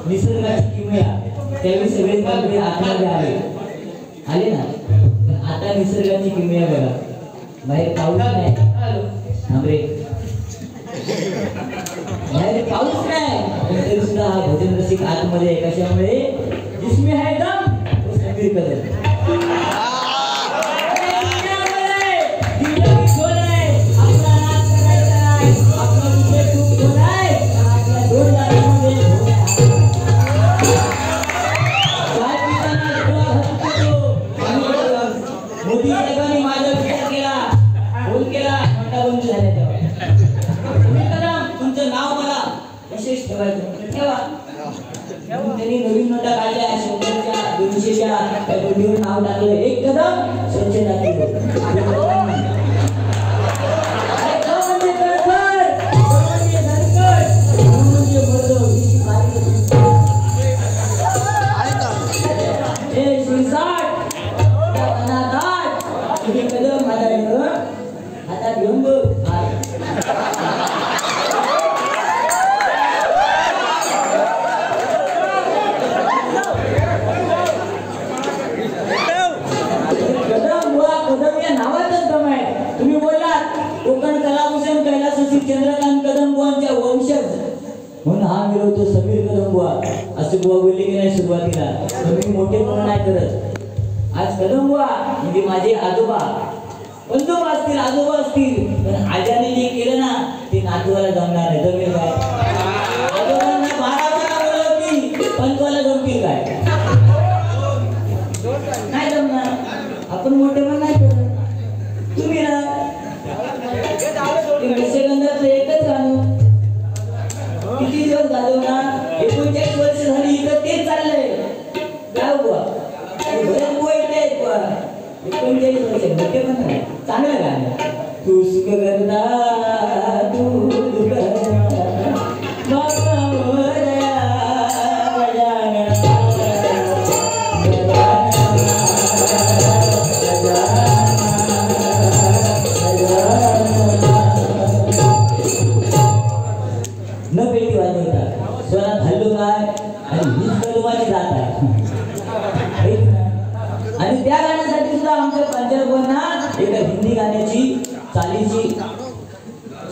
निसर्गाची किमया त्यावेळी सगळे बांधवे आतमध्ये आले ना, आता निसर्गाची किमया बघा. बाहेर पाऊस नाही, थांबरे बाहेर पाऊस नाही तरी सुद्धा हा भजन रसिक आतमध्ये आहे. कशामुळे? जिसमें है दम वो समीर कदम. मोदी साहेबांनी माझा विचार केला, फोन केला, मोठा बंद झाला तेव्हा तुमचं नाव मला विशेष ठेवायचं, ठेवा. त्यांनी नवीन नोटा काढल्या, 100च्या 200च्या त्या नोटीवर नाव टाकलं. एक कदम स्वच्छता केली. आता घेऊन बघ कदम या नावातच दम आहे. तुम्ही बोललात कोकण कलाभूषण कैलासवासी चंद्रकांत कदम बुवांच्या वंशज म्हणून हा मिळवतो समीर कदम बुवा असे बुवा बोलले की नाही सुरुवातीला. तुम्ही मोठे पण नाही करत. आज कदम बुवा म्हणजे माझे आजोबा, बंधुबा असतील, आजोबा असतील, पण आजाने जे केलं ना ते नातवाला जमणार नाही. जमेल काय? आजोबांना 12 बोलवतील पण तुला जमतील काय? नाही जमणार. आपण मोठे पण नाही करत. तुम्ही ना निसर्गाचं एकच गाणं किती दिवस झालं ना, 39 वर्ष झाली इथं तेच चाललंय. गाव बुवा बरेच बुवा इथे आहेत बुवा. 39 वर्ष मोठे पण नाही. चांगलं गाणं. तू सुख करता तू दुःख न पेटी वाजवतात स्वरात हल्लो काय आणि हीच कदमाची जात आहे. आणि त्या गाण्यासाठी सुद्धा आमच्या पंजाबना एका हिंदी गाण्याची चालीची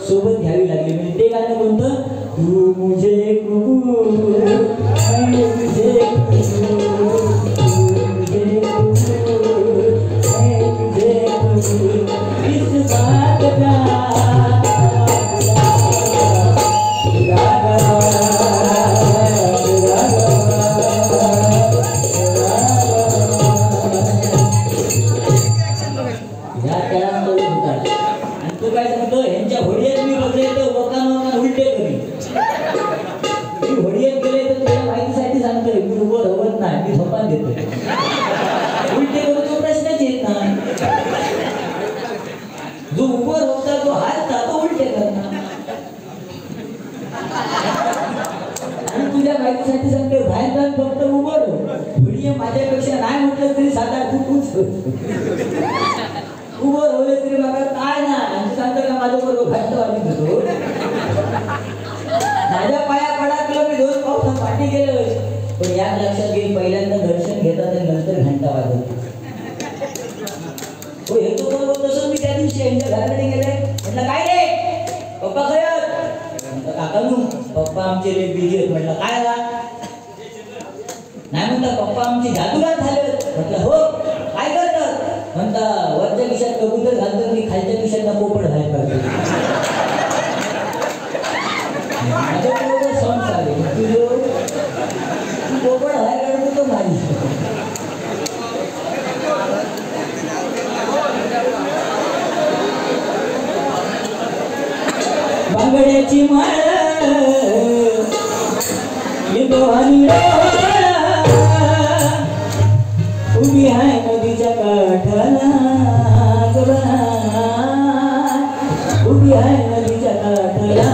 सोबत घ्यावी लागली. म्हणजे ते गाणं कोणतं? तू मुझे इस बात का उलटे करू प्रश्नच येत नाही. जो उभं होता तो हात तो उलटे करणार. आणि तुझ्या माहितीसाठी सांगते बाहेर जाऊन फक्त उभं राहू. माझ्यापेक्षा नाही म्हटलं तरी 7-8 फूट उभं राहले तरी बघा काय ना सांगतं का माझ्या बरोबर घट्ट वाटत होतो. माझ्या पाया पडाकलं मी 2 पावसा पाठी गेलो. पण या लक्षात घे पहिल्यांदा दर्शन घेतात आणि नंतर घंटा वाजवतात. हो हे तो बरोबर तसं मी त्या दिवशी यांच्या घराकडे आमचे लय बिझी आहेत. म्हटलं काय रा नाही म्हणता पप्पा आमचे जादूगार झाले. म्हटलं हो काय करतात म्हणता वरच्या खिशात कबूतर घालतो मी खालच्या खिशात पोपट घाल करतो. माझ्याबरोबर संसार आहे तुझं पोपट घाल करतो तो माझी. बांगड्याची माळ उभी आहे नदीच्या काठाला उभी आहे नदीच्या काठाला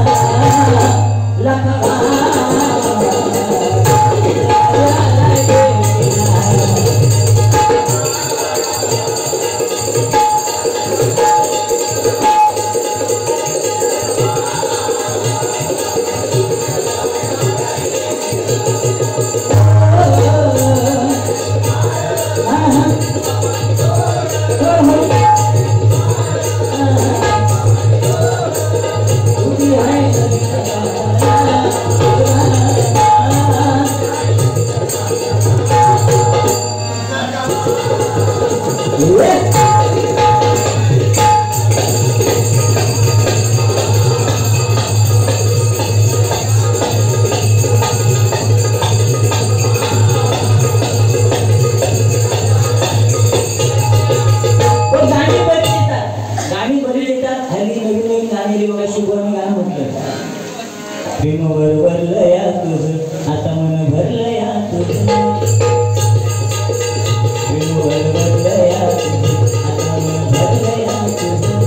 प्रेमवर भरलया तुझं आता मन भरलया तुझं प्रेमवर भरलया तुझं आता मन भरलया तुझं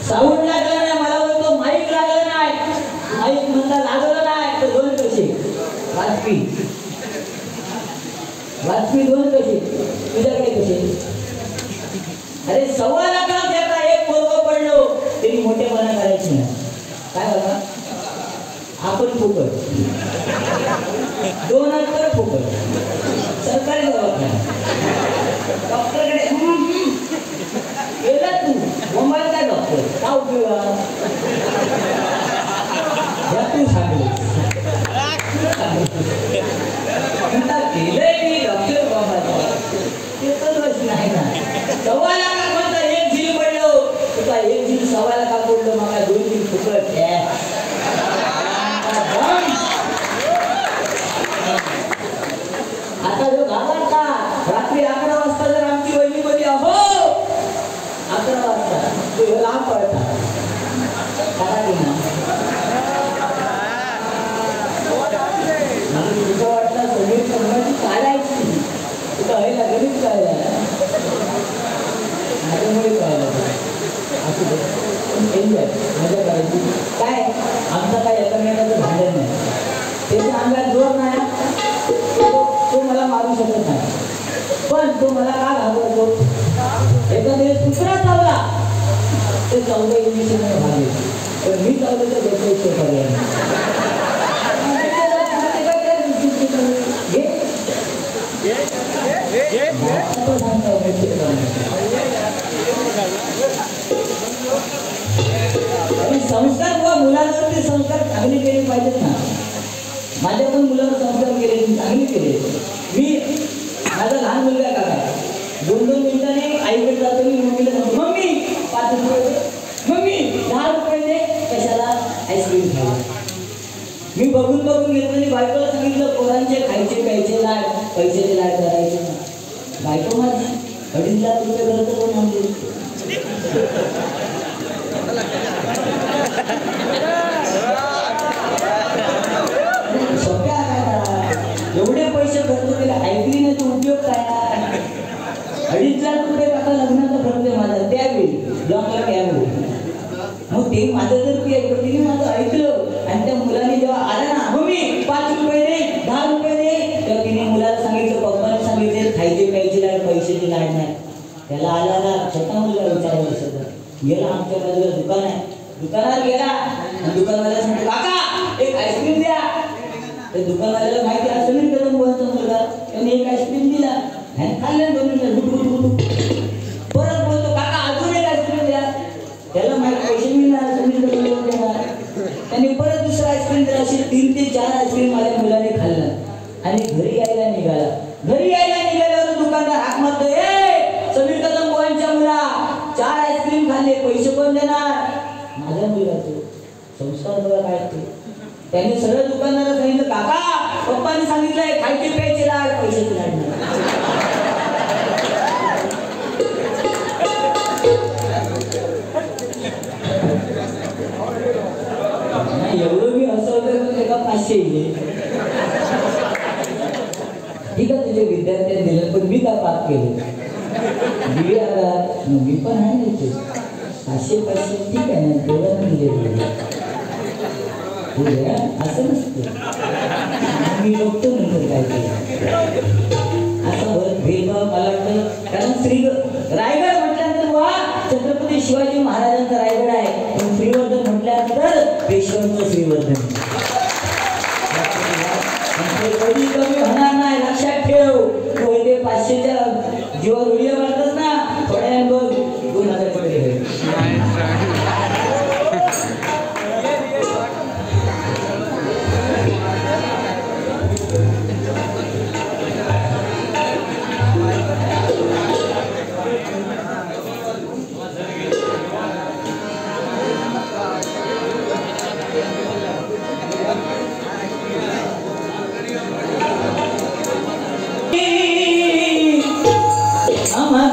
साऊंड लागला नाही मला बोलतो माईक लागला नाही माईक म्हणता लागलं नाही तर दोन कसे वाजपी वाजपी दोन कसे तुझ्याकडे कसे अरे 1.25 लाख त्याचा एक पोरग पडलो तरी मोठेपणा करायची नाही काय बघा आपण फुकट 2 हजार फुकट सरकारी दवाखाना डॉक्टरकडे गेला तू मोबाईल काय डॉक्टर का उपयोग तू सांगले केलंय मी डॉक्टर बाबा ते तर नाही ना 1.25 लाख एक झील पडलो तुला एक झील 1.25 लाख पडलो मला 2 झील फुकट आता जो घाबरता रात्री 11 वाजता जर आमची वहिनी बोलली अहो 11 वाजता तो लांब पडता तुझं वाटलं सगळी संघाची काढायची तुला हे लागलीच कळायला माझ्यामुळे कळायला असं एन्जॉय मजा करायची काय आमचा काय एकमेकाचं भांडण नाही त्याच्या अंगात जोर नाही तो मला मारू शकत नाही पण तो मला का घाबरतो एखाद्या कुत्रा चावला ते 14 इंजेक्शन भागले पण मी चावलं तर त्याच्या इच्छा पर्याय संस्कार व मुलांवरती संस्कार चांगले केले पाहिजेत ना माझ्या पण मुलांवर संस्कार केले चांगले केले मी माझा लहान मुलगा काका 2-2 मिनिटांनी आईकडे जातो मी मम्मीला सांगतो मम्मी 5 रुपये मम्मी 10 रुपये दे कशाला आईस्क्रीम खायला मी बघून घेतो आणि बायकोला सांगितलं पोरांचे खायचे प्यायचे लाड पैशाचे लाड करायचे ना बायको माझी 2.5 लाख रुपये खर्च करून आणले सोप्या एवढे ते माझं जर ते ऐकलं तिने माझं ऐकलं आणि त्या मुलाने जेव्हा आला ना मम्मी 5 रुपये दे 10 रुपये दे तेव्हा तिने मुलाला सांगितलं पप्पाने सांगितले खायचे प्यायचे लाड पैशाची लाड नाही त्याला आला छोटा मुलगा विचारायला सगळं गेला आमच्या बाजूला दुकान आहे दुकानात गेला आणि दुकानवाल्याला सांगितलं काका एक आईस्क्रीम द्या त्या दुकानवाल्याला माहिती असं नाही कदम बोलचा मुलगा त्याने एक आईस्क्रीम दिला आणि खाल्लं 2 मिनिटं परत बोलतो काका अजून एक आईस्क्रीम द्या त्याला माहिती पैसे मिळणार समीर कदम देणार त्यांनी परत दुसरा आईस्क्रीम दिला असे 3 ते 4 आईस्क्रीम माझ्या मुलाने खाल्लं आणि घरी यायला निघाल्यावर दुकानदार हाक मारतो ए समीर कदम बोलच्या मुला 4 आईस्क्रीम खाल्ले पैसे कोण देणार माझा मुलगा तो संस्कार बघा काय ते त्यांनी सरळ दुकानदाराला सांगितलं काका पप्पाने सांगितलंय खायचे प्यायचे लाड पैशाचे लाड नाही एवढं मी हसवलं त्याला 500 येईल ठीक आहे तुझे विद्यार्थ्यांनी दिलं पण मी का पाप केले दिवे आला मी पण आहे नाही 500 ठीक आहे ना तेवढं दिले असं नसतं मी बघतो नंतर काय केलं असा भेदभाव मला वाटतं कारण रायगड म्हटल्यानंतर वा छत्रपती शिवाजी महाराजांचा रायगड आहे पण श्रीवर्धन म्हटल्यानंतर पेशव्यांचं श्रीवर्धन कधी कमी होणार नाही लक्षात ठेव तो ते 500च्या जीवावर व्हिडिओ मारतात ना थोड्या बघ 2000 पडले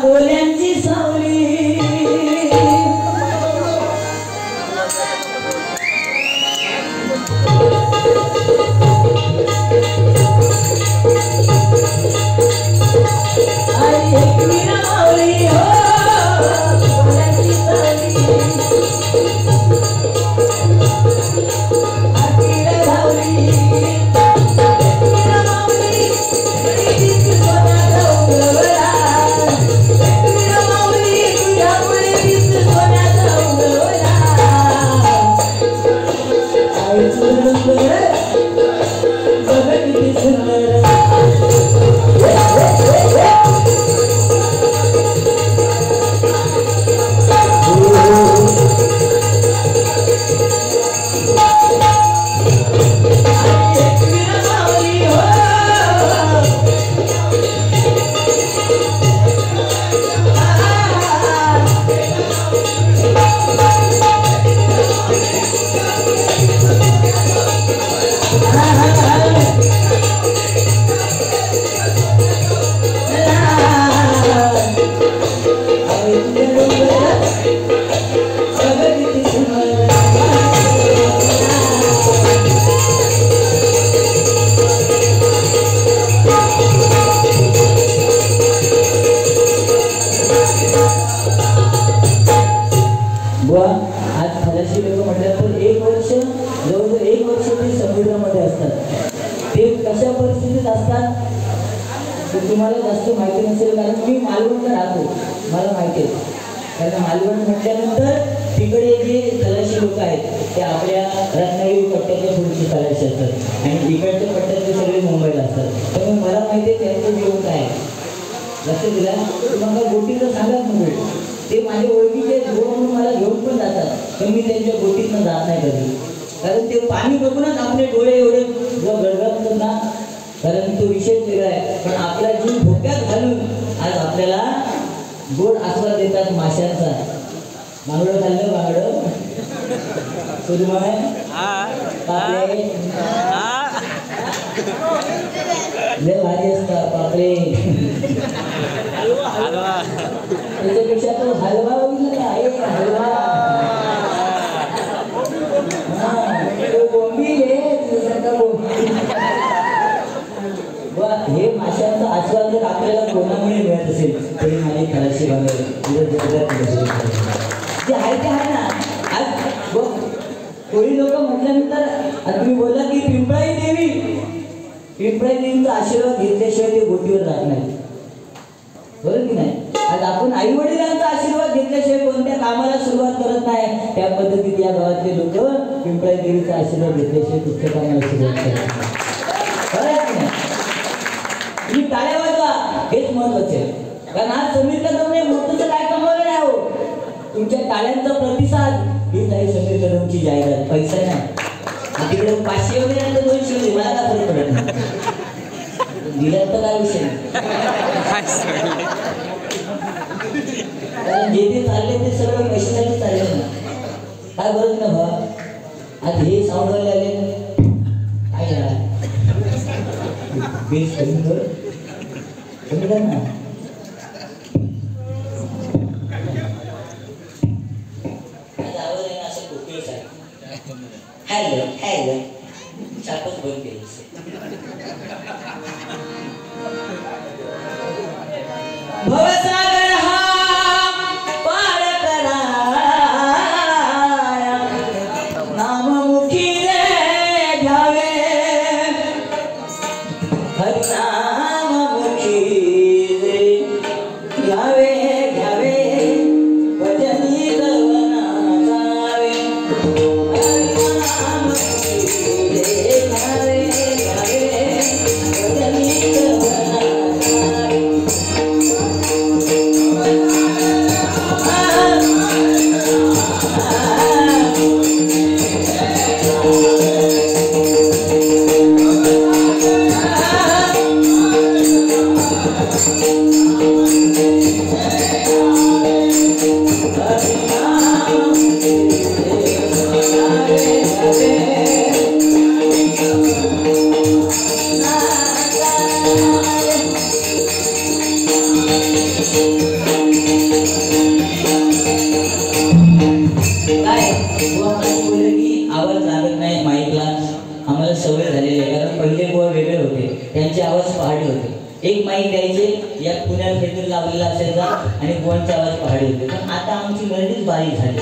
बोल्यांची सावली तुम्हाला जास्त माहिती नसेल कारण मी मालवणला राहतो मला माहिती आहे कारण मालवण म्हटल्यानंतर तिकडे जे खलाशी लोक आहेत ते आपल्या रत्नागिरी पट्ट्याच्या पुढचे खलाशी असतात आणि इकडच्या पट्ट्यातले सगळे मुंबईला असतात त्यामुळे मला माहिती आहे त्यांचं जेवण काय लक्ष दिला तुम्हाला गोटीचं सांगत नको ते माझे ओळखीचे जोड म्हणून मला घेऊन पण जातात पण मी त्यांच्या गोटीतनं जात नाही कधी कारण ते पाणी बघूनच आपले डोळे एवढे गडगडतात ना कारण तो विषय वेगळा आहे पण आपला जीव धोक्यात घालून आज आपल्याला गोड आस्वाद देतात माशांचा बांगडं खाल्लं बांगडं सुरमय पापले लय भारी असतात पापले त्याच्यापेक्षा तो हलवा होईल ना हलवा हे माशांचा आस्वाद जर आपल्याला कोणामुळे मिळत असेल तरी माझी खलाशी जे आहे ते आहे ना आज कोळी लोक म्हटल्यानंतर आता तुम्ही बोलला की पिंपळाई देवीचा आशीर्वाद घेतल्याशिवाय ते बोटीवर राहत नाही, बरोबर की नाही? आज आपण आई वडिलांचा आशीर्वाद घेतल्याशिवाय कोणत्या कामाला सुरुवात करत नाही. त्या पद्धतीत या गावातले लोक पिंपळाई देवीचा आशीर्वाद घेतल्याशिवाय कुठल्या कामाला सुरुवात करत नाही. तुम्ही टाळ्या वाजवा, हेच महत्वाचे आहे. कारण आज समीर कदमने मोठंच काय कमवलं नाही हो. तुमच्या टाळ्यांचा प्रतिसाद हीच आहे समीर कदमची जाहिरात, पैसा नाही. तिकडे 500 वगैरे आणि 200 वगैरे मला काय फरक पडत नाही, दिल्यात तर काय विषय नाही. कारण जे ते चालले ते सगळं पैशासाठी चालले ना, काय बरं ना भावा. आज हे सावळले आले काय करा, बेस कमी कर ना. हॅलो हॅलो चापच बंद केली. भवसागर हा पार कराया, नाममुखी रे घ्यावे, हरिनाममुखी रे घ्यावे घ्यावे, भजनी कवना जावे. आम्हाला सवय झालेली आहे, कारण पहिले बुवा वेगळे होते, त्यांचे आवाज पहाडी होते. एक माईक द्यायचे, या पुण्याला काहीतरी लावलेला असायचा आणि बुवांचे आवाज पहाडी होते. पण आता आमची गर्दीच बारीक झाली.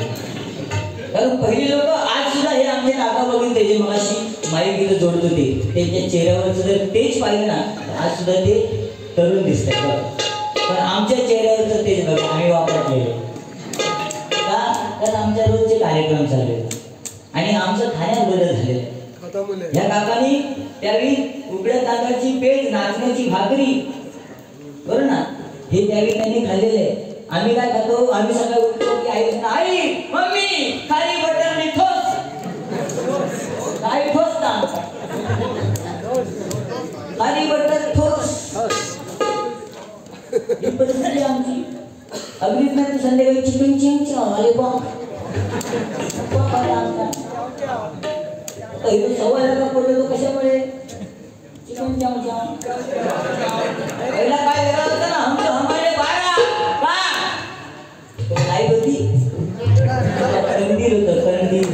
कारण पहिले लोक आज सुद्धा हे आमचे काका बघितले जे मगाशी माईक इथं जोडत होते, त्यांच्या चेहऱ्यावरचं जर तेच पाहिलं ना, आज सुद्धा ते तरुण दिसतात बघा. पण आमच्या चेहऱ्यावरचं तेच बघा आम्ही वापरलेले का, तर आमच्या रोजचे कार्यक्रम चालू आहेत आणि आमचं खाण्यात बदल झालेला आहे. या काकांनी त्यावेळी उघड्या तांदळाची पेज, नाचण्याची भाकरी, बरोबर ना, हे त्यावेळी त्यांनी खाल्लेले आहे. आम्ही काय खातो, आम्ही सकाळी उठतो की आई मम्मी खाली बटर आणि ठोस, काय ठोस ना, खाली बटर ठोस. ही परिस्थिती आमची. अगदीच नाही तर संध्याकाळी चिकन चिंचा आले सवय नका पडले तो कशामुळे, चिकन चमचा. पहिला काय वेगळा होता ना, हम तो हमारे बारा का काय होती, कंदील होतं कंदील.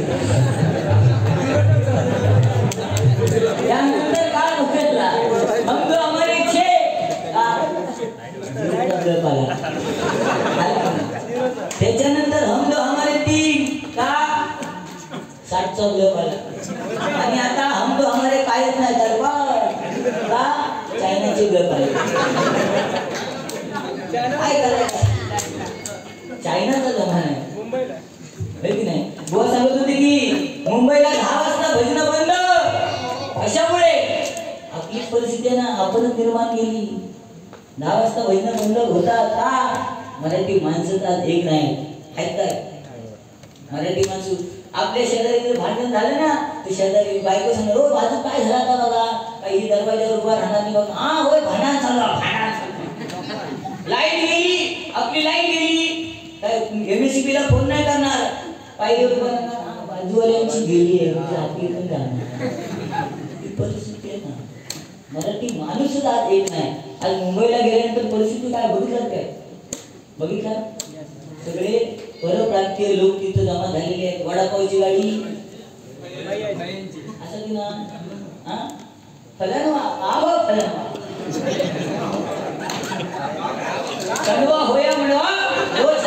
त्यानंतर काय उठला, हम तो हमारे छे त्याच्यानंतर हम तो हमारे 3 का 60चा उल्लेख आला. आणि आता हम तो हमारे कायच नाही दरबार का चायनाची गप आहे. काय करायचं, चायनाचा जमाना आहे की नाही. बुवा सांगत होते की मुंबईला 10 वाजता भजनं बंद. अशामुळे आपली परिस्थिती ना आपणच निर्माण केली. 10 वाजता भजनं बंद होतात का, मराठी माणसं एक नाही आहेत काय. मराठी माणसं आपल्या शेजारी जर भांडण झालं ना, तर शेजारी बायको सांगणार, हो बाजू काय झाला का बघा, काही दरवाजावर उभा राहणार नाही बघा. हा होय भांडण चाललं, लाईट गेली, आपली लाईट गेली, काय MSCB ला फोन नाही करणार, पाहिजे बाजूवाल्यांची गेली आहे आपली पण जाणार. ही परिस्थिती आहे ना. मराठी माणूस आज एक नाही. आज मुंबईला गेल्यानंतर परिस्थिती काय बघितलं, काय बघितलं, सगळे परप्रांतीय लोक तिथं जमा झालेले आहेत. वडापावची गाडी असं की ना, फलनवा होया म्हणवा रोज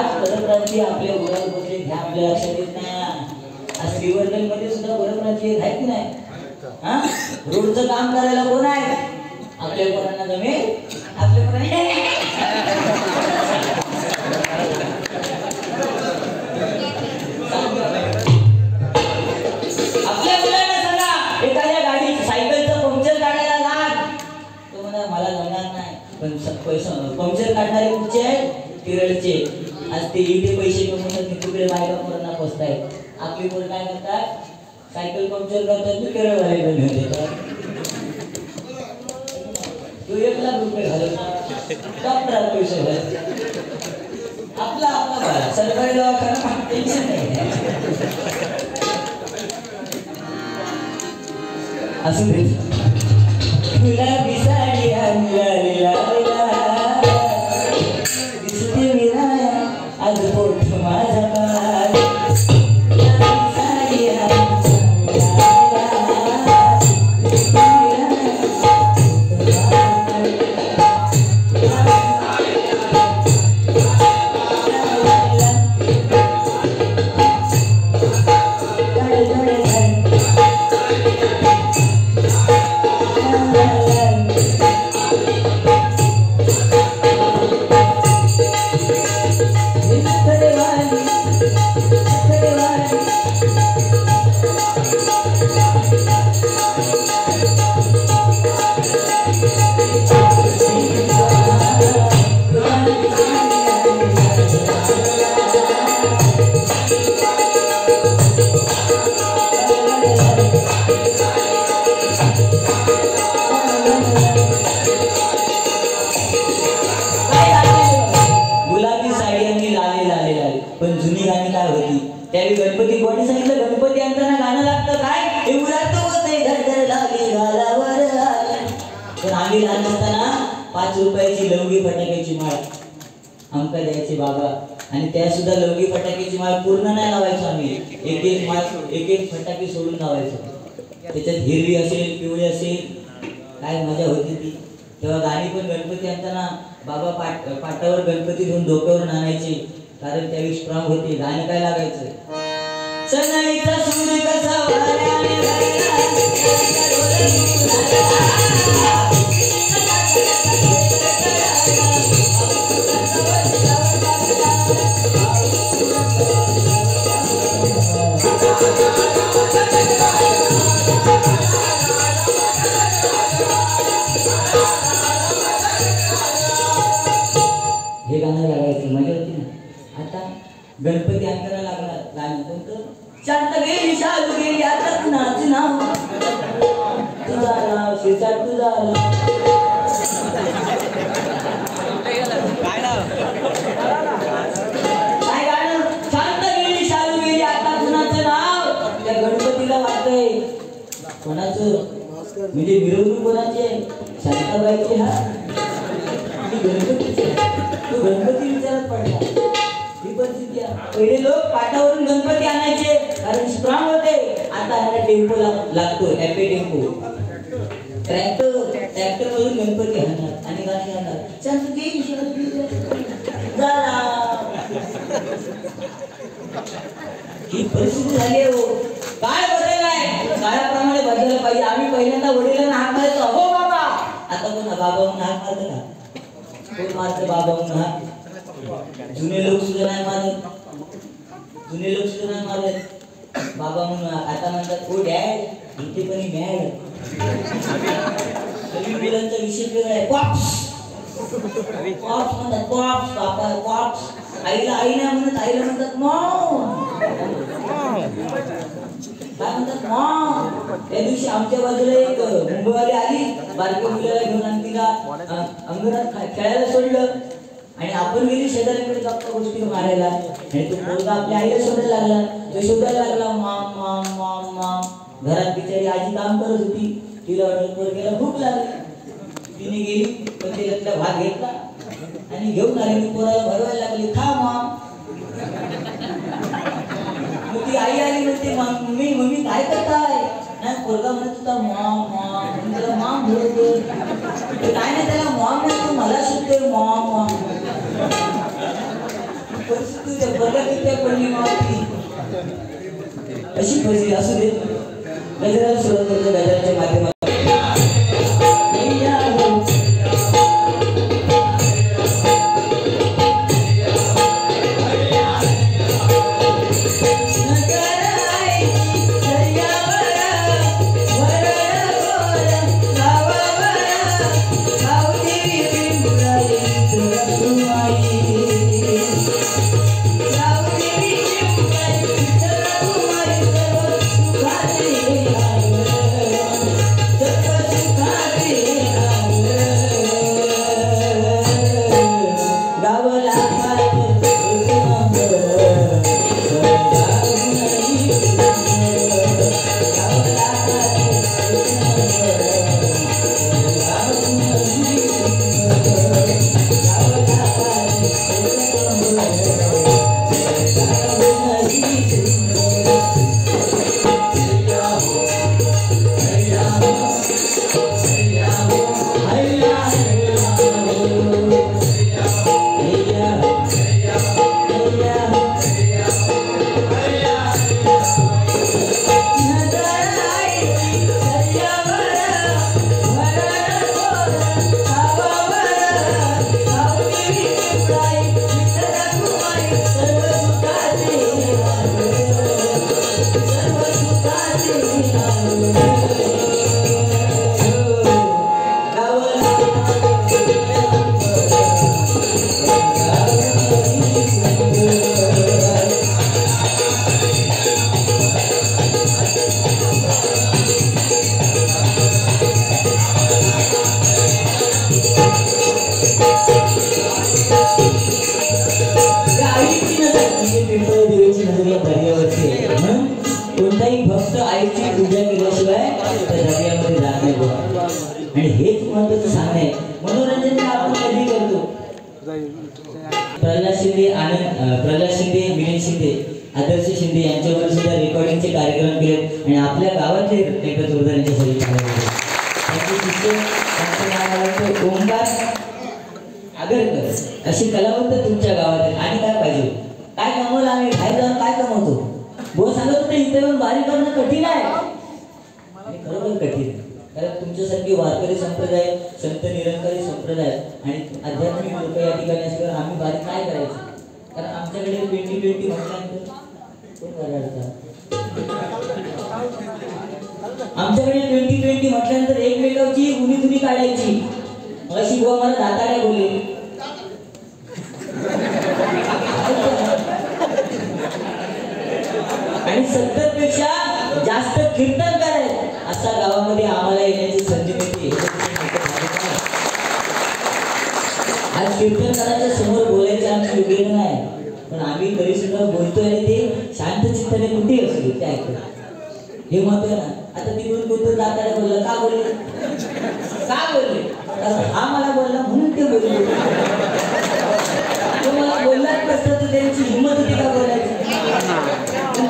आज परप्रांती आपल्या उरावर बसले हे आपल्या लक्षात येत नाही. आज श्रीवर्धन मध्ये सुद्धा परप्रांती आहेत की नाही? हा, रोडचं काम करायला कोण आहे? आपल्या पोरांना जमेल, आपल्या पोरांना आपल्या मुलांना सांगा एखाद्या गाडी सायकलचं पंक्चर काढायला लाग, तो म्हणा मला जमणार नाही. पण पैसा पंक्चर काढणारे कुठचे आहेत? केरळचे. आज ते इथे पैसे कमवतात, तिकडे बायका पोरांना पोचतायत. आपली पोरं काय करतात? सायकल पंक्चर करतात, मी केरळवाले घेऊन येतात. तो 1 लाख रुपये घालवतात, डॉक्टरात पैसे घालतात. आपला आपला बरा सरकारी दवाखाना टेन्शन नाही. असं दे तुला बिसाडिया मिळालेला दिसते मिळाया आज पोट माझा पाय. पण जुनी गाणी काय होती? त्यावेळी गणपती कोणी सांगितलं? गणपती आणताना गाणं लागतं काय? एवढ्यात होते धडधड लागली गालावर. पण आम्ही लहान असताना 5 रुपयाची लवंगी फटाक्याची माळ आमका द्यायचे बाबा, आणि त्या सुद्धा लवंगी फटाक्याची माळ पूर्ण नाही लावायचो आम्ही. एक एक फटाके सोडून लावायचो. त्याच्यात हिरवी असेल, पिवळी असेल, काय मजा होती ती. तेव्हा गाणी पण गणपती आणताना बाबा पाटावर गणपती घेऊन डोक्यावर आणायचे, कारण त्यावेळी स्ट्रॉंग होते. गाणं काय लागायचं? सनईचा सूर कसा वाऱ्याने हे गाणं लागायचं, मजा होती ना. आता गणपती आणताना लागला गाणं कोणतं? शांत गेली शालू गेली आता कुणाच नाव, तुझा नाव शेजार तुझा काय गाणं? शांत गेली शालू गेली आता कुणाचं नाव. त्या गणपतीला वाटतंय कोणाचं, म्हणजे मिरवणूक कोणाची आहे? शांताबाईची. हा गणपतीचे. तो गणपती विचारात पडला. ही परिस्थिती आहे. पहिले लोक पाटावरून गणपती आणायचे कारण स्ट्रॉंग होते. आता ह्याला टेम्पो लागतो, हॅपी टेम्पो. ट्रॅक्टर मधून गणपती आणणार आणि गाणी आणणार. ही परिस्थिती झाली हो. काय बदल आहे? काळाप्रमाणे बदललं पाहिजे. आम्ही पहिल्यांदा वडिलांना हाक मारायचो, हो बाबा. आता कोणा बाबा म्हणून हाक मारत का? कोण मारतं बाबा म्हणून हाक? जुने लोक सुद्धा नाही मारत. जुने लोक सुद्धा नाही मारत बाबा म्हणून. आता म्हणतात ओ डॅड, इथे पण मॅड. कवी मुलांचा विषय वेगळा आहे. पॉप्स पॉप्स म्हणतात, पॉप्स बाबा पॉप्स. आईला आई नाही म्हणत, आईला म्हणतात मॉम. काय म्हणतात मॉम. त्या दिवशी आमच्या बाजूला एक मुंबईवाली आली, बारक्या मुलाला घेऊन आणि तिला अंगणात खेळायला सोडलं. आणि आपण गेली शेजाऱ्यांकडे गप्पा गोष्टी मारायला, आणि तो पोरगा आपल्या आईला शोधायला लागला. तो शोधायला लागला माम माम माम माम. घरात बिचारी आजी काम करत होती. तिला वाटलं पोरग्याला भूक लागली. तिने गेली पण त्याच्यातला भात घेतला आणि घेऊन आली. मी पोराला भरवायला लागली, खा माम. मग ती आई आली म्हणते मम्मी मम्मी काय करताय? नाही पोरगा म्हणत होता मॉम मॉम. त्याला मॉम भरवतो. काय नाही त्याला मॉम नाही, तू मला शिकतोय मॉम मॉम. बघा किती पडली मावती अशी परिस्थिती असू दे. गजराला सुरुवात करतो गजराच्या माध्यमातून. कोणताही भक्त आईची पूजा केल्याशिवाय त्या दर्यामध्ये जात नाही बघा. आणि हेच महत्वाचं सांगणे मनोरंजन आपण कधी करतो. प्रल्हाद शिंदे, मिलिंद शिंदे, आदर्श शिंदे यांच्यावर सुद्धा रेकॉर्डिंगचे कार्यक्रम केले आणि आपल्या गावातले एकत्र यांच्यासाठी त्यांचे शिष्य ओंकार आगरकर अशी कलावंत तुमच्या गावात आहेत. आणि काय पाहिजे, काय कमवलं आम्ही बाहेर जाऊन काय कमवतो. बोल सांगत होते इथे येऊन वारी करणं कठीण आहे आणि खरोखर कठीण आहे. कारण तुमच्यासारखे वारकरी संप्रदाय, संत निरंकारी संप्रदाय आणि आध्यात्मिक लोक या ठिकाणी असल्यावर आम्ही वारी काय करायचं. कारण आमच्याकडे 2020 म्हटल्यानंतर कोण करायचं. आमच्याकडे 2020 म्हटल्यानंतर एकमेकांची उनी काढायची. अशी बुवा मला दाताड्या बोलले. आणि 70 पेक्षा जास्त कीर्तनकार आहेत अशा गावामध्ये आम्हाला येण्याची संधी मिळते. आज कीर्तनकाराच्या समोर बोलायचं आमची योग्य नाही, पण आम्ही तरी सुद्धा बोलतोय आणि ते शांत चित्ताने कुठे असू ते ऐकतो. हे महत्व ना. आता तिकडून कोणतं दाताड्या बोललं, का बोलले हा मला बोलला म्हणून ते बोलले. मला बोललाच नसतं तर त्यांची हिंमत होती का बोलायची.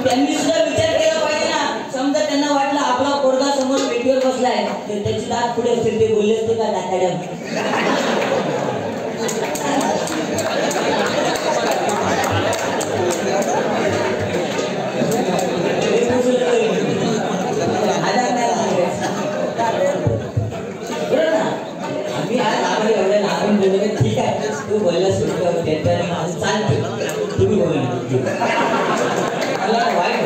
त्यांनी सुद्धा विचार केला पाहिजे ना. समजा त्यांना वाटलं आपला पोरगा समोर पेटीवर बसलाय तर त्याची दात पुढे असते, ते बोलले असते का दाताड्या. ठीक आहे तू बोलला सुरू चालते तुम्ही बोला. मला वाईट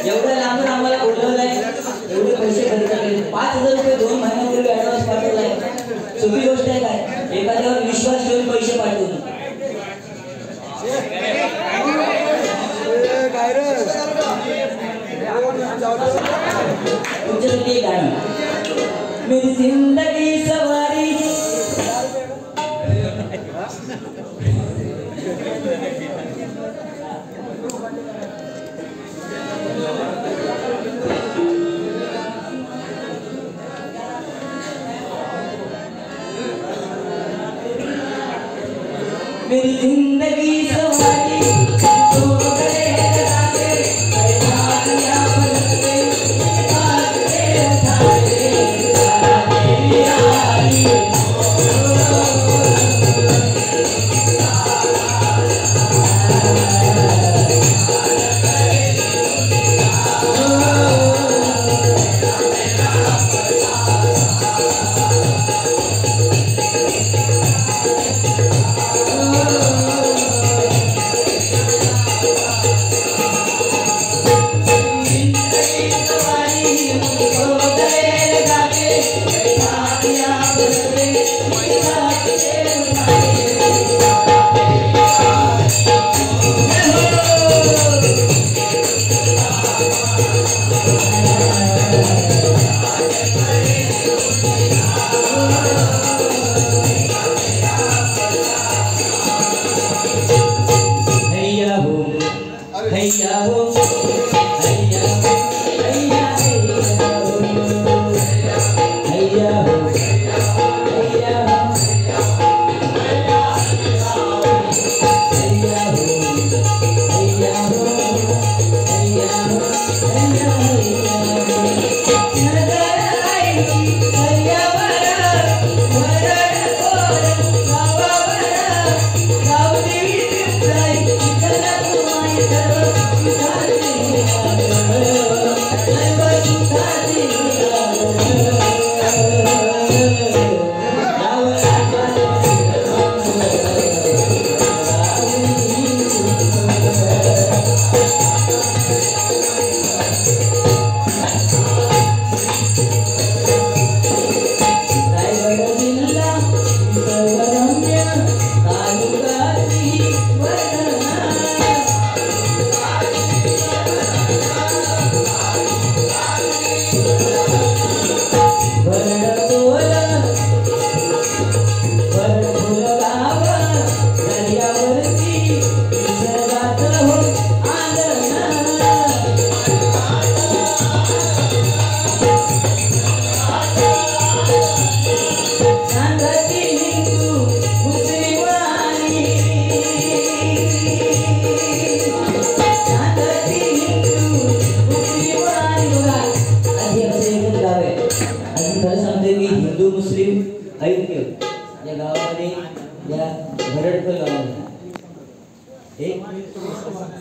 एवढ्या लांबून आम्हाला बोलवलंय, एवढे पैसे खर्च केले, 5,000 रुपये 2 महिन्यापूर्वी ऍडव्हान्स पाठवलाय. सोपी गोष्ट आहे काय, एखाद्यावर विश्वास ठेवून पैसे पाठवून. तुमच्यासाठी एक गाणं, मेरी जिंदगी सवारी. मेरी जिंदगी सवारी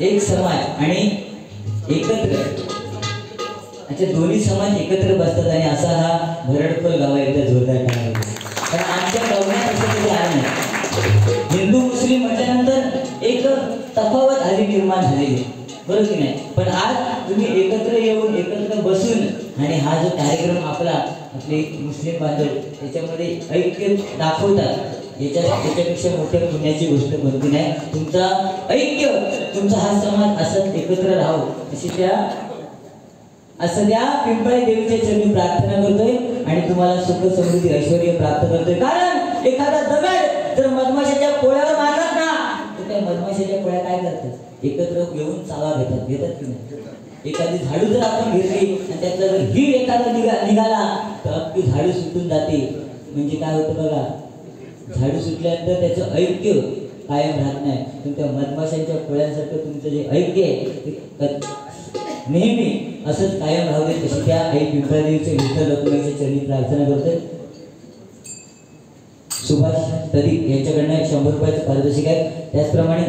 एक समाज आणि एकत्र अच्छा दोन्ही समाज एकत्र बसतात आणि असा हा भरडखोल गाव आहे इथं जोरदार टाळ्या. पण आमच्या गावात असं कधी आलं नाही. हिंदू मुस्लिम म्हटल्यानंतर एक तफावत आधी निर्माण झालेली बरोबर की नाही. पण आज तुम्ही एकत्र येऊन एकत्र बसून आणि हा जो कार्यक्रम आपला आपले मुस्लिम बांधव त्याच्यामध्ये ऐक्य दाखवतात याच्यापेक्षा मोठ्या पुण्याची गोष्ट कोणती नाही. तुमचा ऐक्य तुमचा हा समाज असंच एकत्र राहावं असं त्या पिंपळी देवीच्या चरणी प्रार्थना करतोय आणि तुम्हाला सुख समृद्धी ऐश्वर्य प्राप्त करतोय. कारण एखादा दगड जर मधमाशाच्या पोळ्यावर मारतात ना तर त्या मधमाशाच्या पोळ्या काय करतात एकत्र घेऊन चावा घेतात की नाही. एखादी झाडू जर आपण घेतली आणि त्यातला जर हीर एखादा निघाला तर अख्खी झाडू सुटून जाते. म्हणजे काय होतं बघा झाडू सुटल्यानंतर त्याचं ऐक्य कायम राहत नाही. पण त्या मधमाशांच्या पोळ्यांसारखं तुमचं जे ऐक्य आहे ते नेहमी असंच कायम राहू दे तशी त्या आई पिंपळादेवीच्या विठ्ठल रखुमाईच्या चरणी प्रार्थना करतोय. सुभाष तरी यांच्याकडनं 100 रुपयाचं पारितोषिक आहे. त्याचप्रमाणे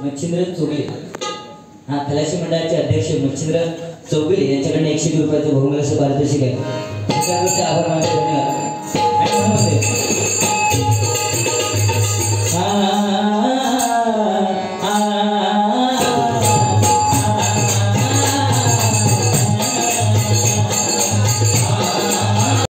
मच्छिंद्र चोगले हा खलाशी मंडळाचे अध्यक्ष मच्छिंद्र चौगुले यांच्याकडनं 101 रुपयाचं बहुमूल्य पारितोषिक आहे. आभार मानतो. धन्यवाद.